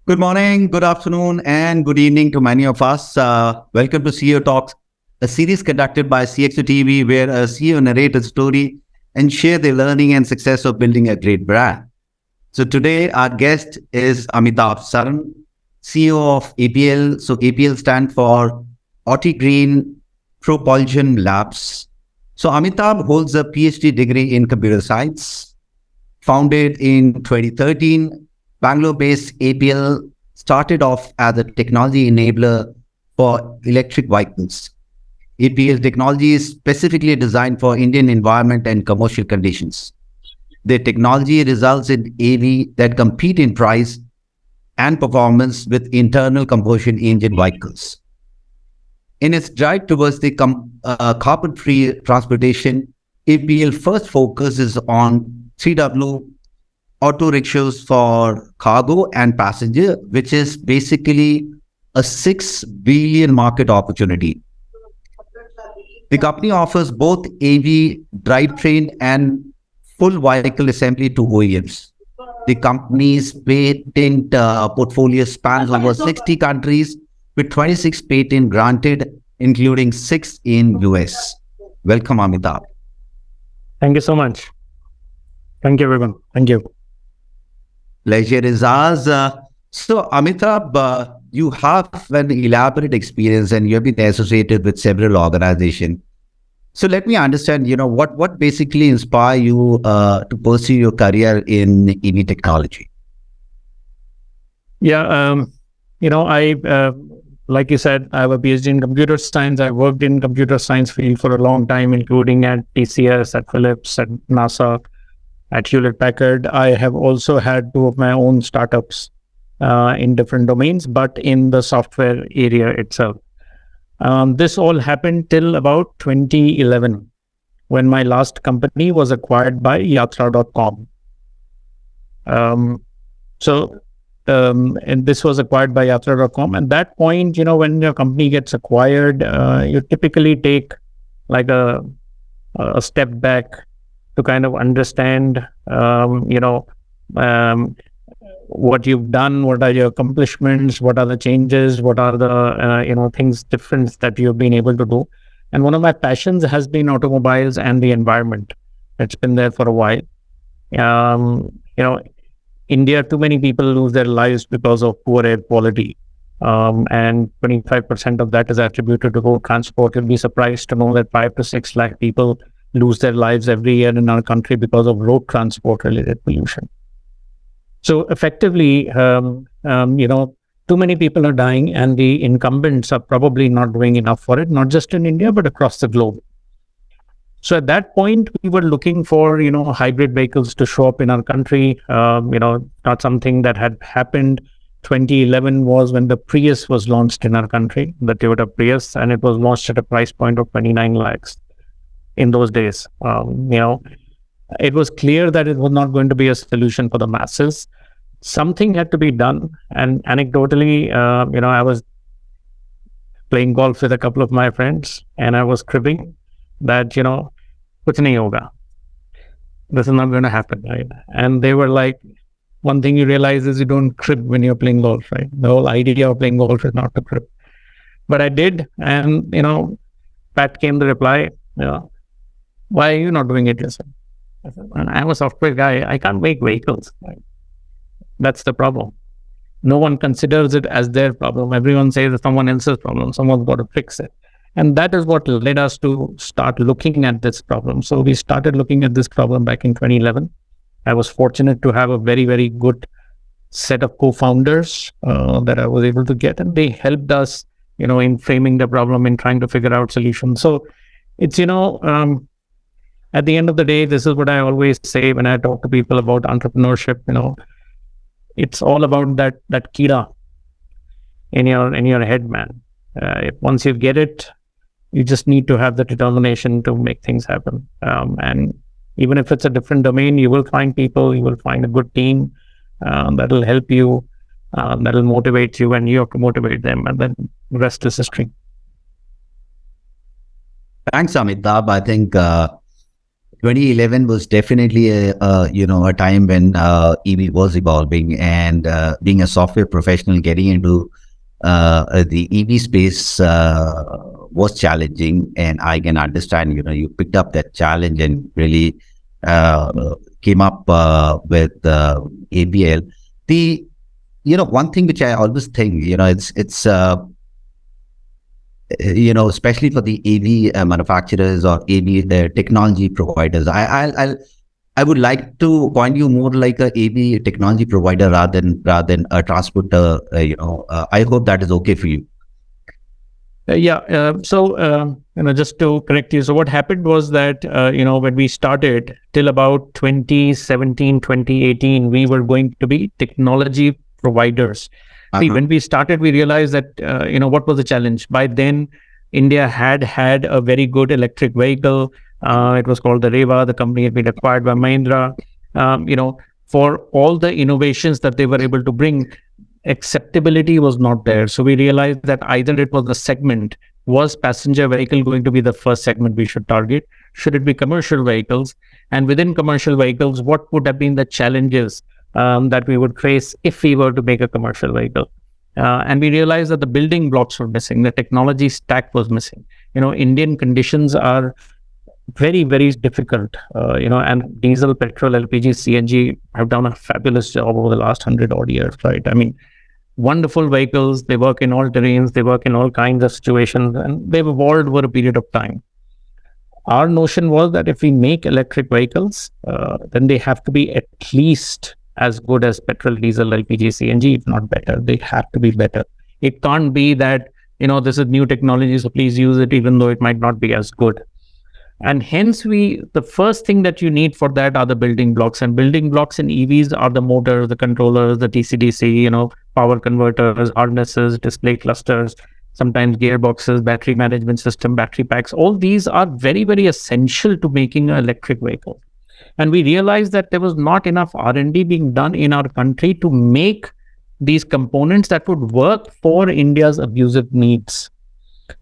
Good morning, good afternoon, and good evening to many of us. Welcome to CEO Talks, a series conducted by CXO TV, where a CEO narrates a story and share their learning and success of building a great brand. So today, our guest is Amitabh Saran, CEO of APL. So APL stands for Altigreen Propulsion Labs. So Amitabh holds a PhD degree in computer science. Founded in 2013, Bangalore-based APL started off as a technology enabler for electric vehicles. APL's technology is specifically designed for Indian environment and commercial conditions. Their technology results in AV that compete in price and performance with internal combustion engine vehicles. In its drive towards the carbon-free transportation, APL first focuses on 3W auto rickshaws for cargo and passenger, which is basically a 6 billion market opportunity. The company offers both AV drivetrain and full vehicle assembly to OEMs. The company's patent portfolio spans over 60 countries with 26 patents granted, including 6 in US. Welcome, Amitabh. Thank you so much. Thank you, everyone. Thank you. Pleasure is ours. So, Amitabh, you have an elaborate experience and you have been associated with several organizations. So, let me understand, what basically inspired you to pursue your career in EV technology? Yeah, like you said, I have a PhD in computer science. I worked in computer science field for a long time, including at TCS, at Phillips, at NASA, at Hewlett Packard. I have also had 2 of my own startups in different domains, but in the software area itself. This all happened till about 2011, when my last company was acquired by Yatra.com. And this was acquired by Yatra.com. At that point, when your company gets acquired, you typically take like a step back to kind of understand, what you've done, what are your accomplishments, what are the changes, what are the, things different that you've been able to do. And one of my passions has been automobiles and the environment. It's been there for a while. India, too many people lose their lives because of poor air quality. And 25% of that is attributed to road transport. You'll be surprised to know that 5 to 6 lakh people lose their lives every year in our country because of road transport related pollution. So effectively, too many people are dying and the incumbents are probably not doing enough for it, not just in India, but across the globe. So at that point, we were looking for, hybrid vehicles to show up in our country, not something that had happened. 2011 was when the Prius was launched in our country, the Toyota Prius, and it was launched at a price point of 29 lakhs. In those days, it was clear that it was not going to be a solution for the masses. Something had to be done. And anecdotally, I was playing golf with a couple of my friends and I was cribbing that, kuch nahi hoga. This is not going to happen, right? And they were like, one thing you realize is you don't crib when you're playing golf, right? The whole idea of playing golf is not to crib. But I did. And, Pat came the reply, why are you not doing it yourself? I said, I'm a software guy. I can't make vehicles. Right? That's the problem. No one considers it as their problem. Everyone says it's someone else's problem. Someone's got to fix it. And that is what led us to start looking at this problem. So we started looking at this problem back in 2011. I was fortunate to have a very, very good set of co-founders that I was able to get. And they helped us, in framing the problem and trying to figure out solutions. So it's, at the end of the day, this is what I always say when I talk to people about entrepreneurship. It's all about that kira in your head, man. Once you get it, you just need to have the determination to make things happen. And even if it's a different domain, you will find people, you will find a good team that will help you, that will motivate you, and you have to motivate them. And then the rest is history. Thanks, Amitabh. I think 2011 was definitely a time when EV was evolving, and being a software professional, getting into the EV space was challenging, and I can understand. You picked up that challenge and really came up with ABL. The one thing which I always think, it's especially for the AV manufacturers or AV technology providers. I would like to point you more like a AV technology provider rather than a transporter. I hope that is okay for you. Just to correct you, so what happened was that, when we started till about 2017, 2018, we were going to be technology providers. See, when we started, we realized that, what was the challenge? By then, India had a very good electric vehicle. It was called the Reva. The company had been acquired by Mahindra. For all the innovations that they were able to bring, acceptability was not there. So we realized that either it was the segment, was passenger vehicle going to be the first segment we should target? Should it be commercial vehicles? And within commercial vehicles, what would have been the challenges that we would face if we were to make a commercial vehicle? And we realized that the building blocks were missing. The technology stack was missing. Indian conditions are very, very difficult, and diesel, petrol, LPG, CNG have done a fabulous job over the last 100 odd years, right? I mean, wonderful vehicles. They work in all terrains. They work in all kinds of situations, and they've evolved over a period of time. Our notion was that if we make electric vehicles, then they have to be at least as good as petrol, diesel, LPG, CNG, if not better. They have to be better. It can't be that, this is new technology, so please use it, even though it might not be as good. And hence the first thing that you need for that are the building blocks. And building blocks in EVs are the motors, the controllers, the DC-DC, power converters, harnesses, display clusters, sometimes gearboxes, battery management system, battery packs. All these are very, very essential to making an electric vehicle. And we realized that there was not enough R&D being done in our country to make these components that would work for India's abusive needs.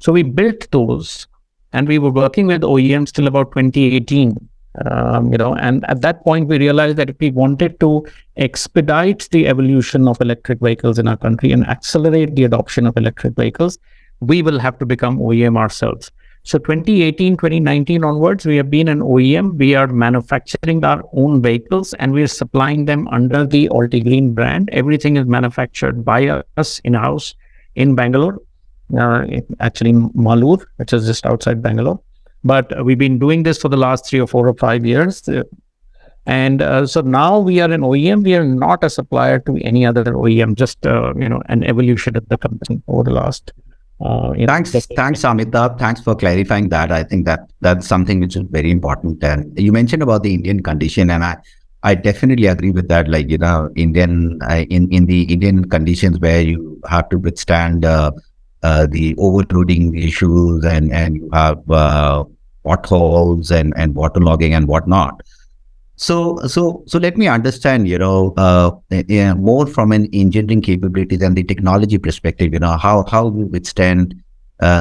So we built those. And we were working with OEMs till about 2018, and at that point, we realized that if we wanted to expedite the evolution of electric vehicles in our country and accelerate the adoption of electric vehicles, we will have to become OEM ourselves. So 2018, 2019 onwards, we have been an OEM. We are manufacturing our own vehicles and we are supplying them under the Altigreen brand. Everything is manufactured by us in-house in Bangalore. Actually Malur, which is just outside Bangalore. But we've been doing this for the last 3 or 4 or 5 years. And so now we are an OEM. We are not a supplier to any other OEM, just, an evolution of the company over the last. Thanks, Amitabh. Thanks for clarifying that. I think that's something which is very important. And you mentioned about the Indian condition, and I definitely agree with that. Like, in the Indian conditions where you have to withstand the overloading issues and you have potholes and waterlogging and whatnot. So let me understand, more from an engineering capabilities and the technology perspective, how we withstand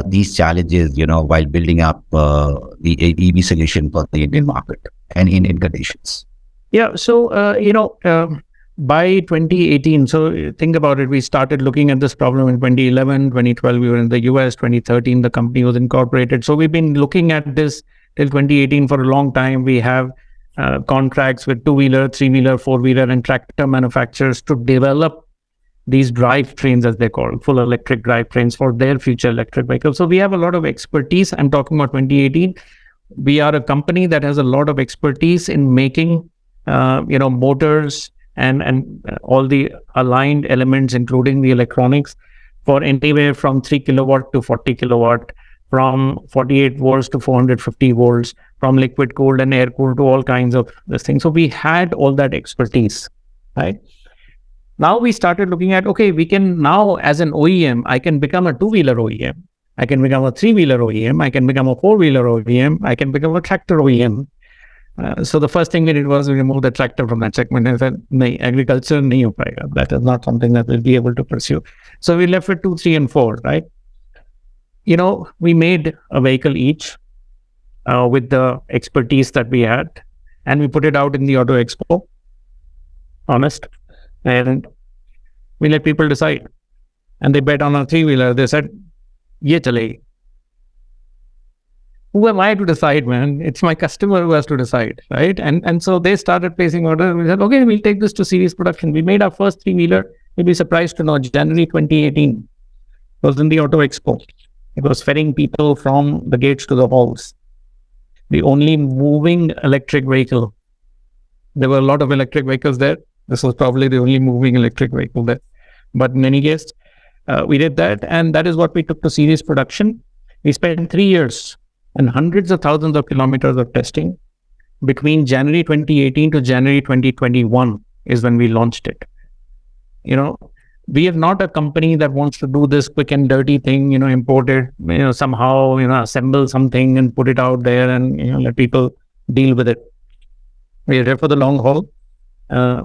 these challenges, while building up the EV solution for the Indian market and Indian conditions. Yeah. So, by 2018, so think about it, we started looking at this problem in 2011, 2012, we were in the US, 2013, the company was incorporated. So we've been looking at this till 2018 for a long time. We have contracts with 2-wheeler, 3-wheeler, 4-wheeler and tractor manufacturers to develop these drivetrains, as they're called, full electric drivetrains for their future electric vehicles. So we have a lot of expertise. I'm talking about 2018. We are a company that has a lot of expertise in making, motors, and all the aligned elements, including the electronics, for anywhere from 3 kilowatt to 40 kilowatt, from 48 volts to 450 volts, from liquid cooled and air cooled to all kinds of this thing. So we had all that expertise, right? Now we started looking at, okay, we can now, as an OEM, I can become a 2-wheeler OEM. I can become a 3-wheeler OEM. I can become a 4-wheeler OEM. I can become a tractor OEM. So the first thing we did was we removed the tractor from that segment and said, "Nahi, agriculture nahi ho payega. That is not something that we'll be able to pursue." So we left with 2, 3, and 4, right? We made a vehicle each. with the expertise that we had, and we put it out in the Auto Expo, honest, and we let people decide. And they bet on our three-wheeler. They said, ye chalegi. Who am I to decide, man? It's my customer who has to decide, right? And so they started placing orders. We said, okay, we'll take this to series production. We made our first three-wheeler. You'll be surprised to know, January 2018. It was in the Auto Expo. It was ferrying people from the gates to the halls. The only moving electric vehicle. There were a lot of electric vehicles there. This was probably the only moving electric vehicle there. But in any case, we did that. And that is what we took to series production. We spent 3 years and hundreds of thousands of kilometers of testing. Between January 2018 to January 2021 is when we launched it. We are not a company that wants to do this quick and dirty thing, import it, somehow, assemble something and put it out there and, let people deal with it. We are there for the long haul.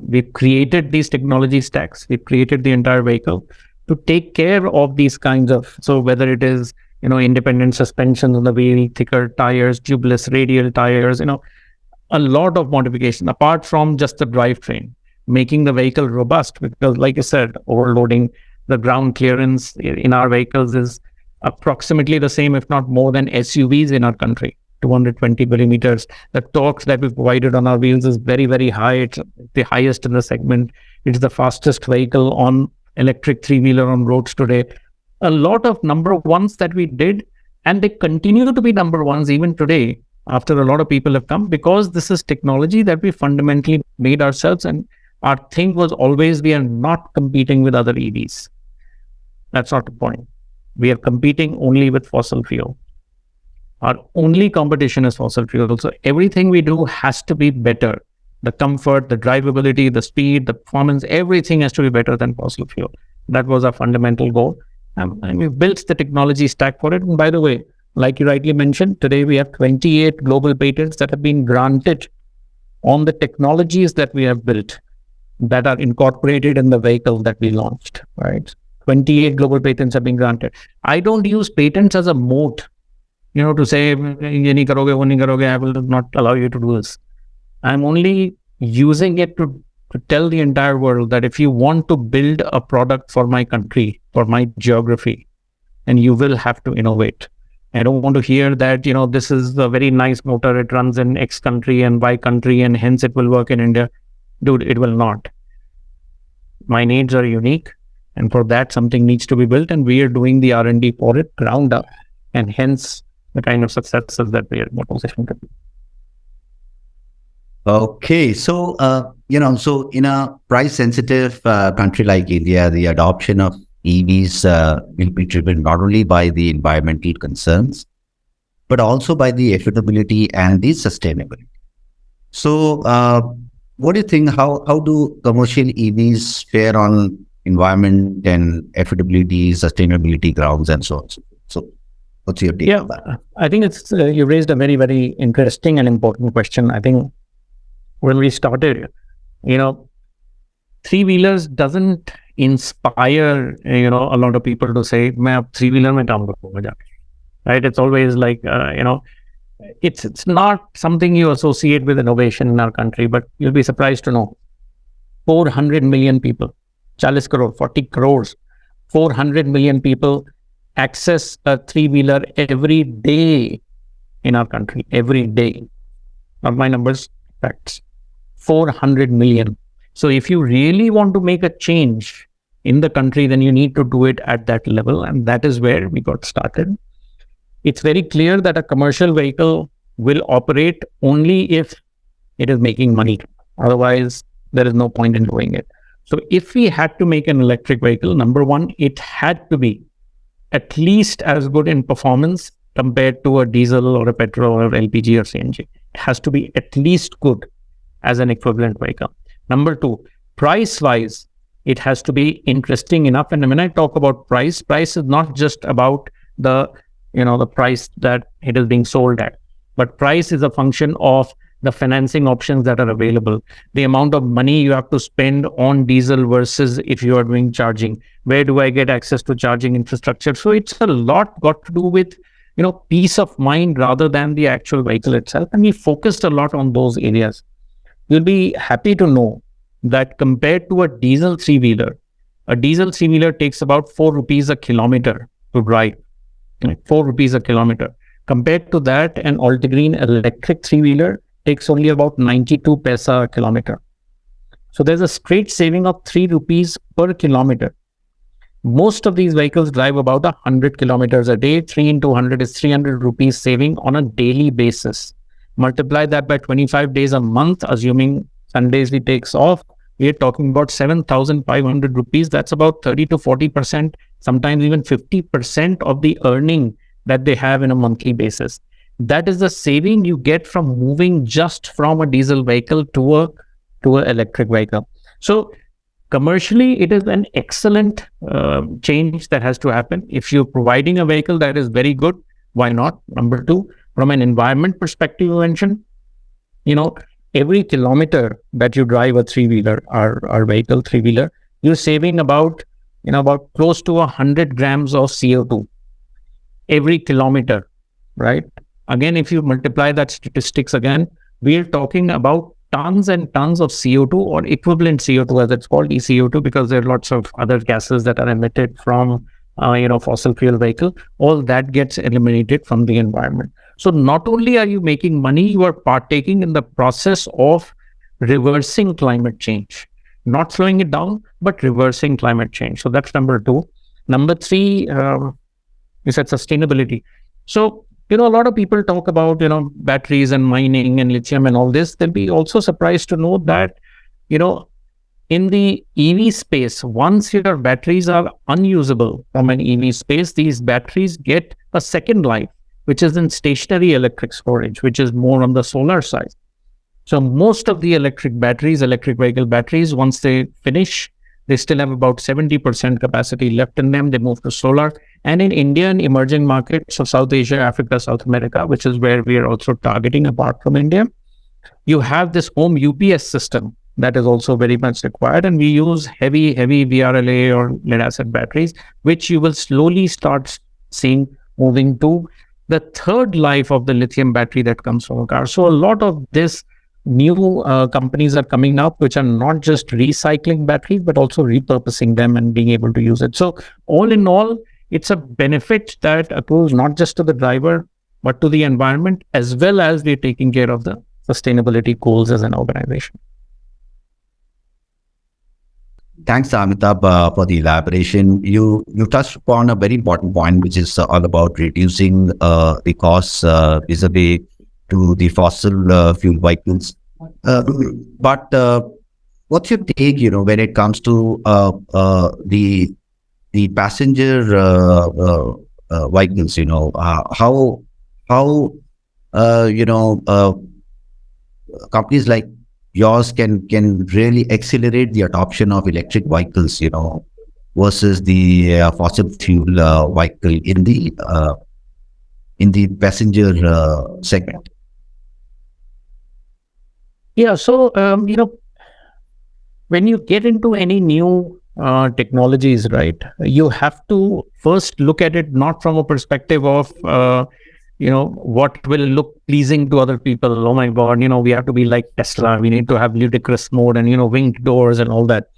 We've created these technology stacks. We've created the entire vehicle to take care of these kinds of, so whether it is, independent suspensions on the wheel, thicker tires, tubeless radial tires, a lot of modification apart from just the drivetrain, making the vehicle robust, because like I said, overloading, the ground clearance in our vehicles is approximately the same, if not more than SUVs in our country, 220 millimeters. The torque that we provided on our wheels is very, very high. It's the highest in the segment. It's the fastest vehicle on electric three-wheeler on roads today. A lot of number ones that we did, and they continue to be number ones even today after a lot of people have come, because this is technology that we fundamentally made ourselves. And our thing was always, we are not competing with other EVs. That's not the point. We are competing only with fossil fuel. Our only competition is fossil fuel. So everything we do has to be better. The comfort, the drivability, the speed, the performance, everything has to be better than fossil fuel. That was our fundamental goal. And we built the technology stack for it. And by the way, like you rightly mentioned, today we have 28 global patents that have been granted on the technologies that we have built that are incorporated in the vehicle that we launched, right? 28 global patents have been granted. I don't use patents as a moat, to say, ye nahi karoge, wo nahi karoge, I will not allow you to do this. I'm only using it to tell the entire world that if you want to build a product for my country, for my geography, and you will have to innovate. I don't want to hear that, this is a very nice motor, it runs in X country and Y country, and hence it will work in India. Dude, it will not. My needs are unique, and for that something needs to be built, and we are doing the R&D for it ground up, and hence the kind of successes that we are positioned to do. Okay, so so in a price-sensitive country like India, the adoption of EVs will be driven not only by the environmental concerns, but also by the affordability and the sustainability. So, what do you think? How do commercial EVs fare on environment and affordability, sustainability grounds, and so on? So, what's your take on that? I think it's you raised a very, very interesting and important question. I think when we started, three-wheelers doesn't inspire, a lot of people to say, "Main ab three-wheeler mein kaam karunga," right? It's always like, it's not something you associate with innovation in our country, but you'll be surprised to know 400 million people, 40 crore, 40 crores, 400 million people access a three-wheeler every day in our country, every day. Not my numbers, facts. 400 million. So if you really want to make a change in the country, then you need to do it at that level. And that is where we got started. It's very clear that a commercial vehicle will operate only if it is making money. Otherwise, there is no point in doing it. So if we had to make an electric vehicle, number one, it had to be at least as good in performance compared to a diesel or a petrol or LPG or CNG. It has to be at least good as an equivalent vehicle. Number two, price-wise, it has to be interesting enough. And when I talk about price is not just about the price that it is being sold at, but price is a function of the financing options that are available, the amount of money you have to spend on diesel versus if you are doing charging. Where do I get access to charging infrastructure? So it's a lot got to do with, peace of mind rather than the actual vehicle itself. And we focused a lot on those areas. You'll be happy to know that compared to a diesel three-wheeler, a diesel three-wheeler takes about 4 rupees a kilometer to drive. 4 rupees a kilometer. Compared to that, an Altigreen electric three-wheeler takes only about 92 paisa a kilometer. So there's a straight saving of 3 rupees per kilometer. Most of these vehicles drive about 100 kilometers a day. 3 into 100 is 300 rupees saving on a daily basis. Multiply that by 25 days a month, assuming Sundays we takes off, we are talking about 7,500 rupees. That's about 30 to 40%, sometimes even 50% of the earning that they have in a monthly basis. That is the saving you get from moving just from a diesel vehicle to an electric vehicle. So commercially, it is an excellent change that has to happen. If you're providing a vehicle that is very good, why not? Number two, from an environment perspective, you mentioned, every kilometer that you drive a three-wheeler, our vehicle three-wheeler, you're saving about close to 100 grams of CO2 every kilometer, right? Again, if you multiply that statistics again, we're talking about tons and tons of CO2 or equivalent CO2 as it's called, ECO2, because there are lots of other gases that are emitted from fossil fuel vehicle. All that gets eliminated from the environment. So not only are you making money, you are partaking in the process of reversing climate change, not slowing it down, but reversing climate change. So that's number two. Number three, you said sustainability. So, a lot of people talk about, batteries and mining and lithium and all this. They'll be also surprised to know that, in the EV space, once your batteries are unusable from an EV space, these batteries get a second life, which is in stationary electric storage, which is more on the solar side. So most of the electric vehicle batteries, once they finish, they still have about 70% capacity left in them. They move to solar. And in India and emerging markets, so South Asia, Africa, South America, which is where we are also targeting apart from India, you have this home UPS system that is also very much required. And we use heavy VRLA or lead acid batteries, which you will slowly start seeing moving to the third life of the lithium battery that comes from a car. So a lot of this new companies are coming up, which are not just recycling batteries, but also repurposing them and being able to use it. So all in all, it's a benefit that accrues not just to the driver, but to the environment, as well as we're taking care of the sustainability goals as an organization. Thanks, Amitabh, for the elaboration. You touched upon a very important point, which is all about reducing the costs vis-a-vis to the fossil fuel vehicles. But what's your take, when it comes to the passenger vehicles? How companies like yours can really accelerate the adoption of electric vehicles, versus the fossil fuel vehicle in the passenger segment. Yeah. So, when you get into any new technologies, right, you have to first look at it not from a perspective of, what will look pleasing to other people. Oh my God, we have to be like Tesla. We need to have ludicrous mode and, winged doors and all that.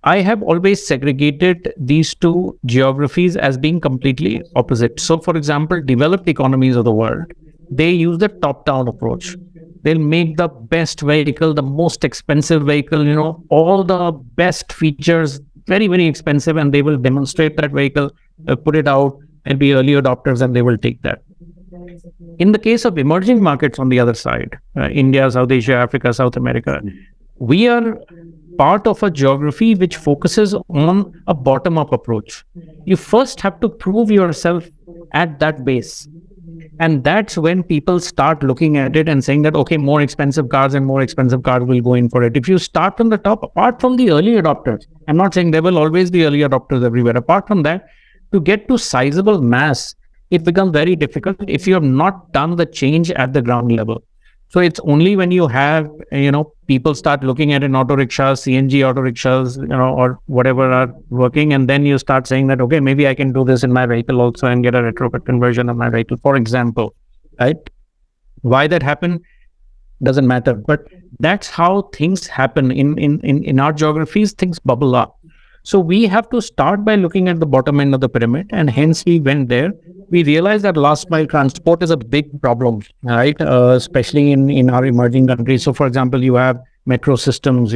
I have always segregated these two geographies as being completely opposite. So, for example, developed economies of the world, they use the top-down approach. They'll make the best vehicle, the most expensive vehicle, all the best features, very, very expensive, and they will demonstrate that vehicle, put it out, and be early adopters, and they will take that. In the case of emerging markets on the other side, India, South Asia, Africa, South America, we are part of a geography which focuses on a bottom-up approach. You first have to prove yourself at that base. And that's when people start looking at it and saying that, okay, more expensive cars will go in for it. If you start from the top, apart from the early adopters, I'm not saying there will always be early adopters everywhere. Apart from that, to get to sizable mass, it becomes very difficult if you have not done the change at the ground level. So it's only when you have, people start looking at an auto rickshaw, CNG auto rickshaws, or whatever are working. And then you start saying that, okay, maybe I can do this in my vehicle also and get a retrofit conversion of my vehicle, for example, right? Why that happened doesn't matter, but that's how things happen in our geographies. Things bubble up. So we have to start by looking at the bottom end of the pyramid, and hence we went there. We realized that last mile transport is a big problem, right? Especially in our emerging countries. So, for example, you have metro systems,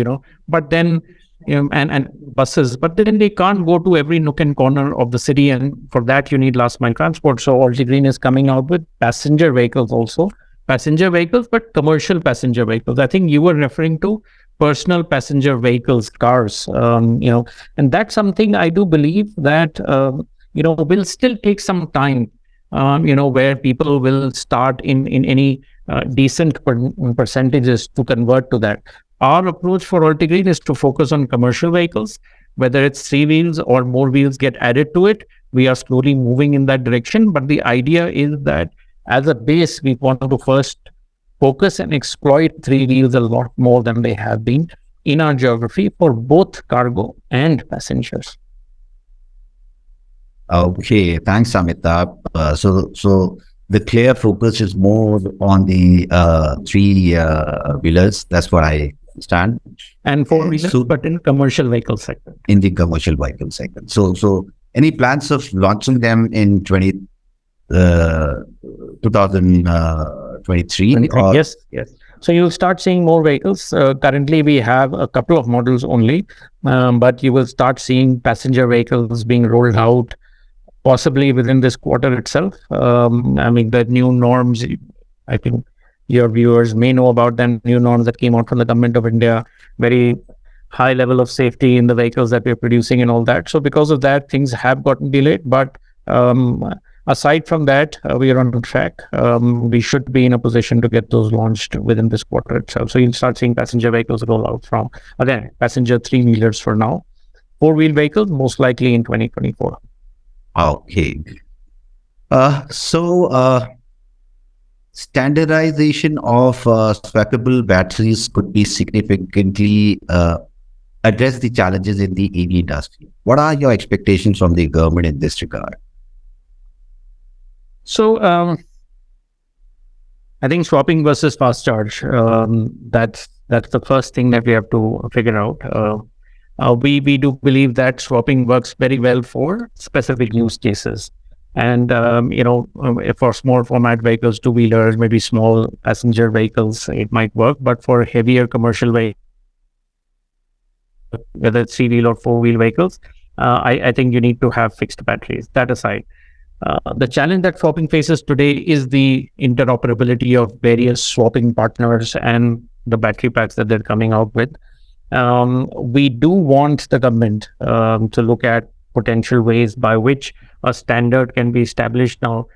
but then and buses, but then they can't go to every nook and corner of the city, and for that you need last mile transport. So, Altigreen is coming out with passenger vehicles also. Passenger vehicles, but commercial passenger vehicles. I think you were referring to personal passenger vehicles, cars, and that's something I do believe that, will still take some time, where people will start in any decent percentages to convert to that. Our approach for Altigreen is to focus on commercial vehicles, whether it's 3 wheels or more wheels get added to it. We are slowly moving in that direction, but the idea is that as a base, we want to first focus and exploit 3 wheels a lot more than they have been in our geography for both cargo and passengers. Okay, thanks, Amitabh. So the clear focus is more on the 3 wheelers. That's what I understand. And 4 wheelers, but in commercial vehicle segment. In the commercial vehicle segment. So any plans of launching them in 2023? Yes. So you'll start seeing more vehicles. Currently, we have a couple of models only, but you will start seeing passenger vehicles being rolled out possibly within this quarter itself. The new norms, I think your viewers may know about them, new norms that came out from the government of India, very high level of safety in the vehicles that we're producing and all that. So because of that, things have gotten delayed, but aside from that, we are on track. We should be in a position to get those launched within this quarter itself. So you'll start seeing passenger vehicles roll out from, again, passenger 3-wheelers for now. 4-wheel vehicles, most likely in 2024. Okay. Standardization of swappable batteries could be significantly address the challenges in the EV industry. What are your expectations from the government in this regard? So, I think swapping versus fast charge, that's the first thing that we have to figure out. We do believe that swapping works very well for specific use cases. And, for small format vehicles, 2-wheelers, maybe small passenger vehicles, it might work. But for heavier commercial vehicles, whether it's 3-wheel or 4-wheel vehicles, I think you need to have fixed batteries. That aside, the challenge that swapping faces today is the interoperability of various swapping partners and the battery packs that they're coming out with. We do want the government to look at potential ways by which a standard can be established. Now,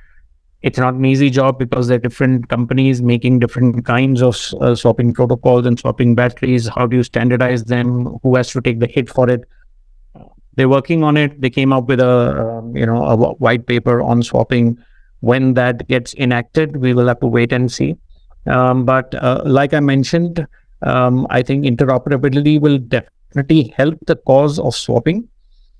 it's not an easy job because there are different companies making different kinds of swapping protocols and swapping batteries. How do you standardize them? Who has to take the hit for it? They're working on it. They came up with a white paper on swapping. When that gets enacted, we will have to wait and see. But like I mentioned, I think interoperability will definitely help the cause of swapping.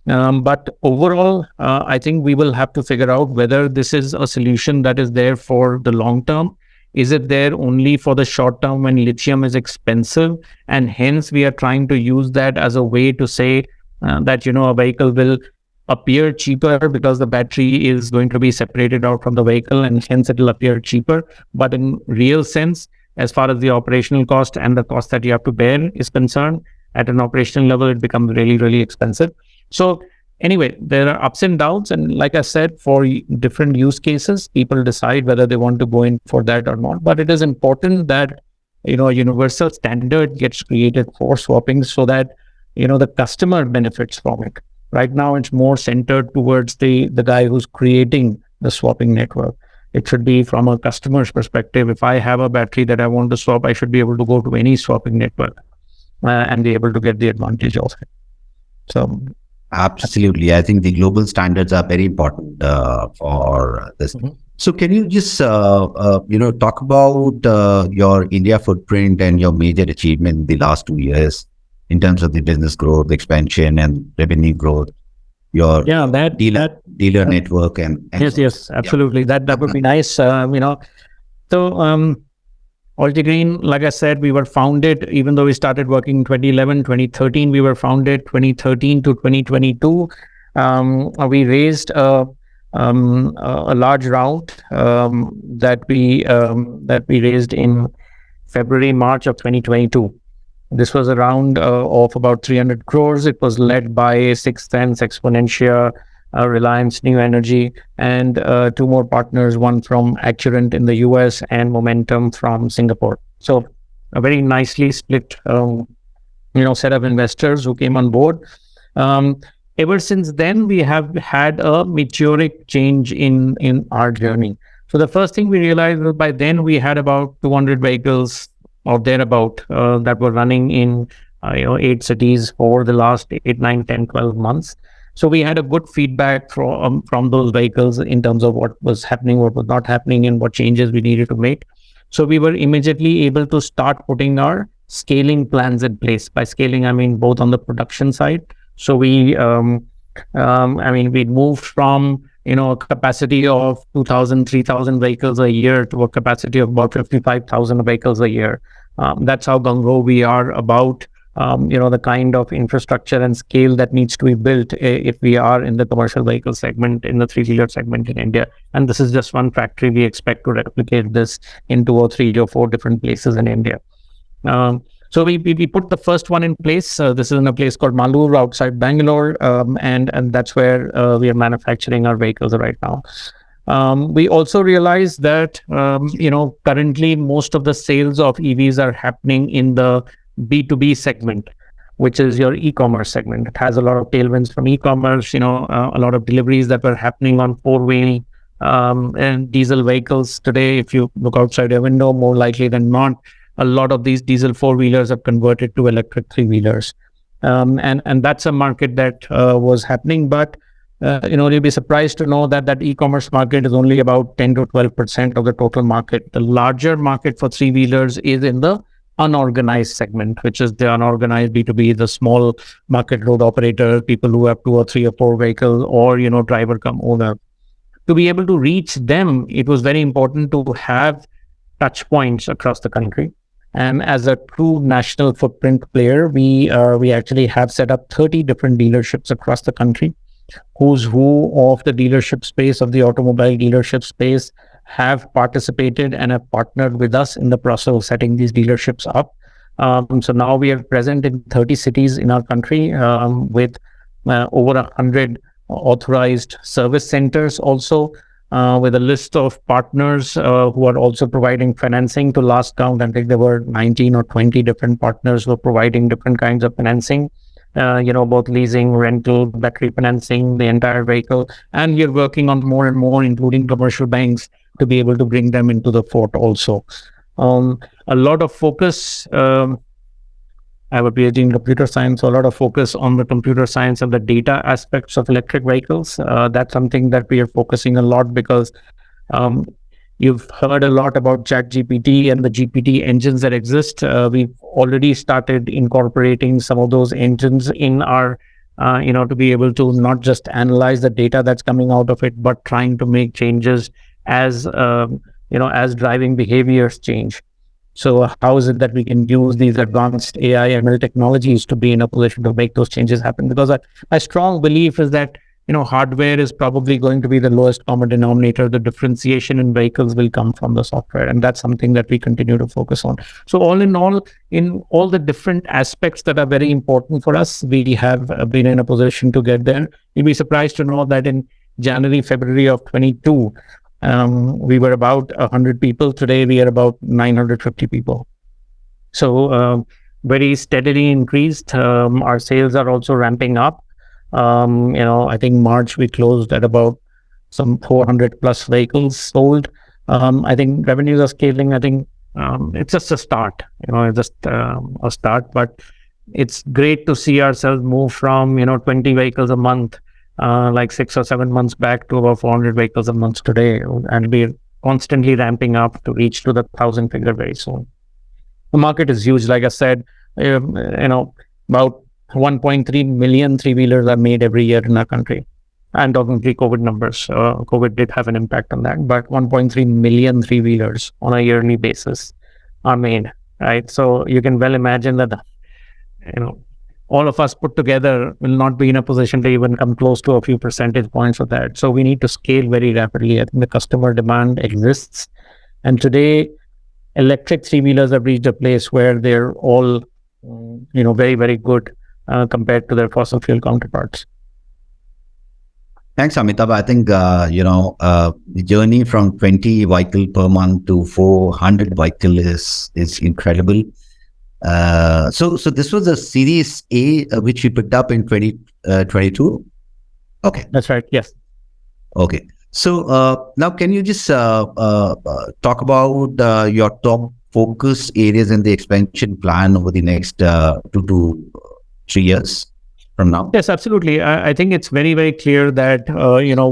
But overall, I think we will have to figure out whether this is a solution that is there for the long term. Is it there only for the short term when lithium is expensive? And hence we are trying to use that as a way to say that, a vehicle will appear cheaper because the battery is going to be separated out from the vehicle, and hence it will appear cheaper. But in real sense, as far as the operational cost and the cost that you have to bear is concerned, at an operational level, it becomes really, really expensive. So anyway, there are ups and downs. And like I said, for different use cases, people decide whether they want to go in for that or not. But it is important that, a universal standard gets created for swapping so that, the customer benefits from it. Right now, it's more centered towards the guy who's creating the swapping network. It should be from a customer's perspective. If I have a battery that I want to swap, I should be able to go to any swapping network and be able to get the advantage of it. So, absolutely. I think the global standards are very important for this. So can you just talk about your India footprint and your major achievement in the last 2 years in terms of the business growth, expansion, and revenue growth, your Yeah, dealer network, and yes, so on. yes, Yeah. absolutely. That would be nice. So Altigreen, like I said, we were founded, even though we started working in 2011, 2013, we were founded 2013 to 2022. We raised a large round that we raised in February, March of 2022. This was a round of about 300 crores. It was led by Sixth Sense, Exponentia, Reliance New Energy, and two more partners, one from Accurant in the US and Momentum from Singapore. So a very nicely split, set of investors who came on board. Um, Ever since then, we have had a meteoric change in our journey. So the first thing we realized was by then we had about 200 vehicles or thereabout that were running in 8 cities for the last 8, 9, 10, 12 months. So we had a good feedback from those vehicles in terms of what was happening, what was not happening, and what changes we needed to make. So we were immediately able to start putting our scaling plans in place. By scaling, I mean both on the production side. So we moved from a capacity of 2,000, 3,000 vehicles a year to a capacity of about 55,000 vehicles a year. That's how gung-ho we are about the kind of infrastructure and scale that needs to be built if we are in the commercial vehicle segment, in the three-wheeler segment in India. And this is just one factory. We expect to replicate this in 2 or 3 or 4 different places in India. So we put the first one in place. This is in a place called Malur outside Bangalore, and that's where we are manufacturing our vehicles right now. We also realized that currently most of the sales of EVs are happening in the B2B segment, which is your e-commerce segment. It has a lot of tailwinds from e-commerce. A lot of deliveries that were happening on four-wheel and diesel vehicles today. If you look outside your window, more likely than not, a lot of these diesel four-wheelers have converted to electric three-wheelers. And that's a market that was happening. But, you'll be surprised to know that e-commerce market is only about 10 to 12% of the total market. The larger market for three-wheelers is in the unorganized segment, which is the unorganized B2B, the small market road operator, people who have 2 or 3 or 4 vehicles, or, driver come owner. To be able to reach them, it was very important to have touch points across the country. And as a true national footprint player, we actually have set up 30 different dealerships across the country. Who's who of the dealership space, of the automobile dealership space, have participated and have partnered with us in the process of setting these dealerships up. So now we are present in 30 cities in our country with over 100 authorized service centers also. With a list of partners who are also providing financing. To last count, I think there were 19 or 20 different partners who are providing different kinds of financing, both leasing, rental, battery financing, the entire vehicle. And we're working on more and more, including commercial banks, to be able to bring them into the fort also. A lot of focus. I have a PhD in computer science, so a lot of focus on the computer science and the data aspects of electric vehicles. That's something that we are focusing a lot because you've heard a lot about ChatGPT and the GPT engines that exist. We've already started incorporating some of those engines in our, to be able to not just analyze the data that's coming out of it, but trying to make changes as driving behaviors change. So how is it that we can use these advanced AI ML technologies to be in a position to make those changes happen? Because my strong belief is that, hardware is probably going to be the lowest common denominator. The differentiation in vehicles will come from the software. And that's something that we continue to focus on. So all in all the different aspects that are very important for us, we have been in a position to get there. You'll be surprised to know that in January, February of 22, we were about 100 people. Today, we are about 950 people. So very steadily increased. Our sales are also ramping up. I think March we closed at about some 400 plus vehicles sold. I think revenues are scaling. I think it's just a start. It's just a start. But it's great to see ourselves move from 20 vehicles a month like 6 or 7 months back to about 400 vehicles a month today, and we're constantly ramping up to reach to the 1,000 figure very soon. The market is huge. Like I said, about 1.3 million three-wheelers are made every year in our country. I'm talking pre-COVID numbers. COVID did have an impact on that, but 1.3 million three-wheelers on a yearly basis are made, right? So you can well imagine that, all of us put together will not be in a position to even come close to a few percentage points of that. So we need to scale very rapidly. I think the customer demand exists. And today, electric three-wheelers have reached a place where they're all, very, very good compared to their fossil fuel counterparts. Thanks, Amitabh. I think, the journey from 20 vehicle per month to 400 vehicle is incredible. So this was a Series A, which we picked up in 2022. Okay. That's right. Yes. Okay. So now can you just talk about your top focus areas in the expansion plan over the next 2 to 3 years from now? Yes, absolutely. I think it's very, very clear that,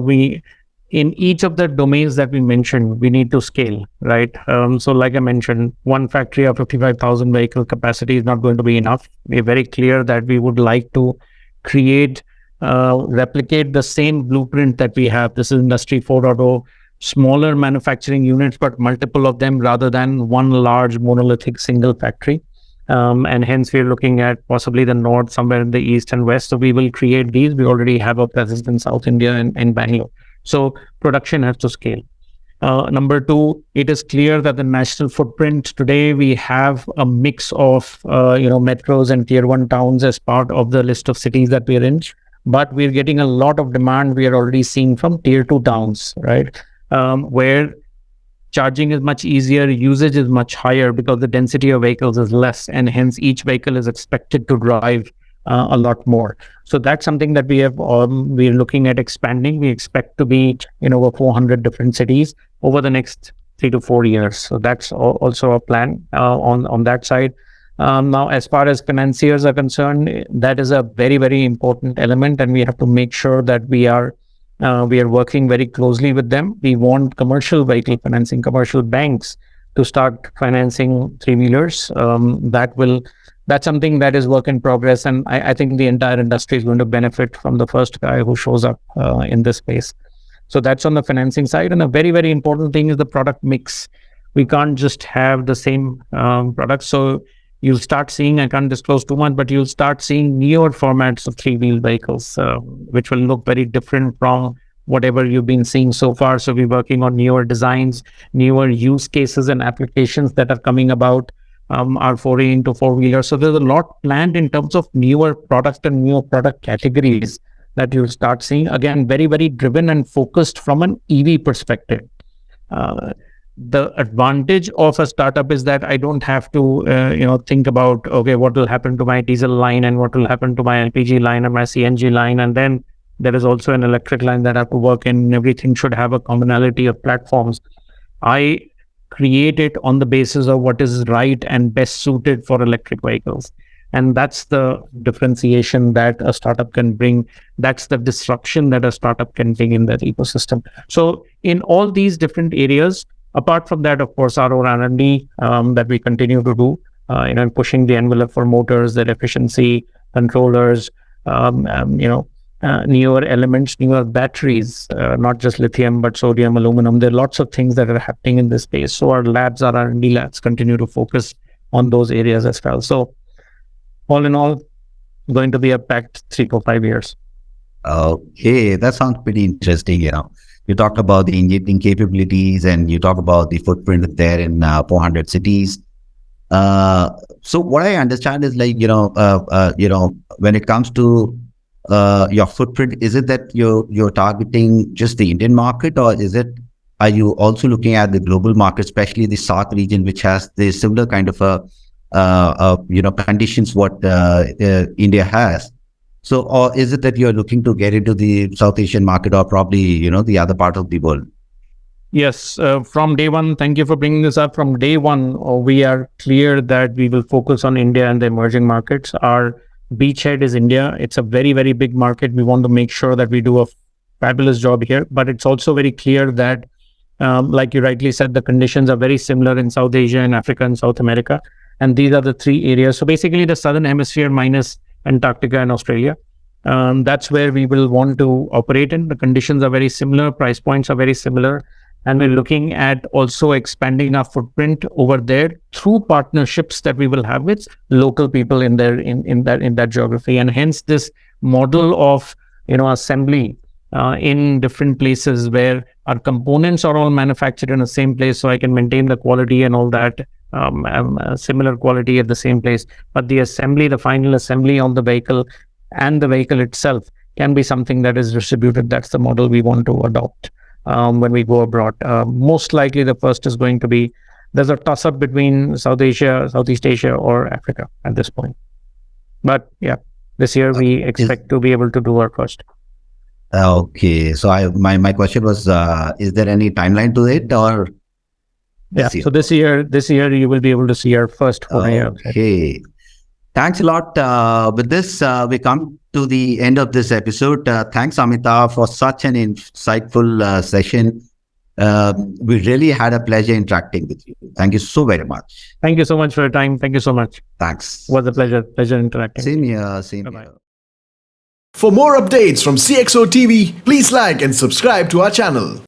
we, in each of the domains that we mentioned, we need to scale, right? So like I mentioned, one factory of 55,000 vehicle capacity is not going to be enough. We're very clear that we would like to replicate the same blueprint that we have. This is Industry 4.0, smaller manufacturing units, but multiple of them rather than one large monolithic single factory. And hence we're looking at possibly the north, somewhere in the east and west. So we will create these. We already have a presence in South India and in Bangalore. So production has to scale. Number two, it is clear that the national footprint today, we have a mix of, metros and tier 1 towns as part of the list of cities that we're in. But we're getting a lot of demand. We are already seeing from tier 2 towns, right? Where charging is much easier, usage is much higher because the density of vehicles is less, and hence each vehicle is expected to drive a lot more. So that's something that we're looking at expanding. We expect to be in over 400 different cities over the next 3 to 4 years. So that's also a plan on that side. Now, as far as financiers are concerned, that is a very, very important element, and we have to make sure that we are working very closely with them. We want commercial vehicle financing, commercial banks to start financing three-wheelers. That's something that is work in progress, and I think the entire industry is going to benefit from the first guy who shows up in this space. So that's on the financing side. And a very, very important thing is the product mix. We can't just have the same products. So you'll start seeing, I can't disclose too much, but you'll start seeing newer formats of three-wheel vehicles, which will look very different from whatever you've been seeing so far. So we're working on newer designs, newer use cases and applications that are coming about, our foray into four-wheelers. So there's a lot planned in terms of newer product and newer product categories that you'll start seeing. Again, very, very driven and focused from an EV perspective. The advantage of a startup is that I don't have to, think about, okay, what will happen to my diesel line and what will happen to my LPG line and my CNG line. And then there is also an electric line that I have to work in. Everything should have a commonality of platforms. I create it on the basis of what is right and best suited for electric vehicles. And that's the differentiation that a startup can bring. That's the disruption that a startup can bring in that ecosystem. So in all these different areas, apart from that, of course, our own R&D that we continue to do, pushing the envelope for motors, their efficiency, controllers, newer elements, newer batteries, not just lithium, but sodium, aluminum. There are lots of things that are happening in this space. So our labs, our R&D labs continue to focus on those areas as well. So all in all, going to be a packed 3 to 5 years. Okay, that sounds pretty interesting. You talked about the engineering capabilities and you talk about the footprint there in 400 cities. So what I understand is when it comes to your footprint, is it that you're targeting just the Indian market, or are you also looking at the global market, especially the South region, which has the similar kind of conditions what India has? So, or is it that you're looking to get into the South Asian market or probably, the other part of the world? Yes, from day one, thank you for bringing this up. From day one, we are clear that we will focus on India and the emerging markets. Our beachhead is India. It's a very, very big market. We want to make sure that we do a fabulous job here, but it's also very clear that, like you rightly said, the conditions are very similar in South Asia and Africa and South America. And these are the three areas. So basically the Southern Hemisphere minus Antarctica and Australia. That's where we will want to operate in. The conditions are very similar, price points are very similar, and we're looking at also expanding our footprint over there through partnerships that we will have with local people in there in that geography. And hence this model of assembly in different places where our components are all manufactured in the same place, so I can maintain the quality and all that, similar quality at the same place, but the assembly, the final assembly on the vehicle and the vehicle itself can be something that is distributed. That's the model we want to adopt when we go abroad. Most likely the first is going to be, there's a toss-up between South Asia, Southeast Asia or Africa at this point. But yeah, this year we expect to be able to do our first. Okay, so my question was, is there any timeline to it, or? Yeah, so this year you will be able to see our first. Okay. Thanks a lot. With this, we come to the end of this episode. Thanks, Amitabh, for such an insightful session. We really had a pleasure interacting with you. Thank you so very much. Thank you so much for your time. Thank you so much. Thanks. It was a pleasure interacting. Same here. Bye-bye. For more updates from CXO TV, please like and subscribe to our channel.